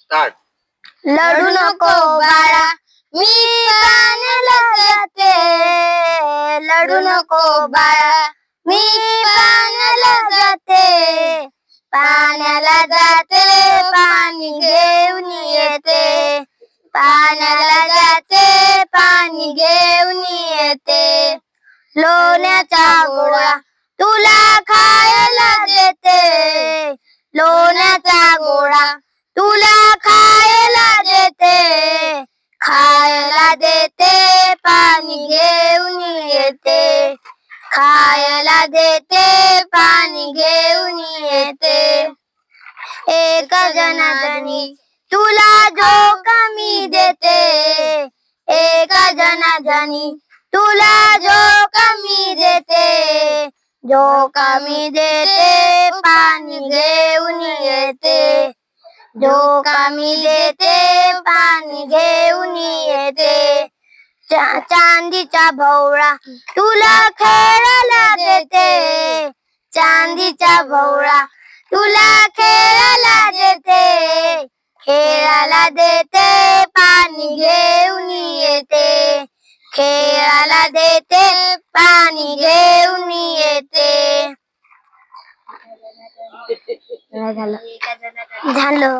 Start. लढू नको बाळा मी पाण्याला जाते, लढू नको बाळा मी पाण्याला जाते, पाण्याला जाते पाणी घेऊन येते, पाण्याला जाते पाणी घेऊन येते, लोण्याचा गोळा तुला खायला देते, लोण्याचा गोळा तुला खायला देते, खायला देते पाणी घेऊन येते, खायला देते पाणी घेऊन येते, एक जनाजनी तुला झोका मी देते, एक जनाजनी तुला झोका मी देते, झोका मी देते पाणी घेऊन येते, झोका मी देते पाणी घेऊन येते, चांदीचा भोवळा तुला खेळायला देते, चांदीचा भोवळा तुला खेळायला देते, खेळायला देते पाणी घेऊन येते, खेळायला देते पाणी घेऊन येते. झालं.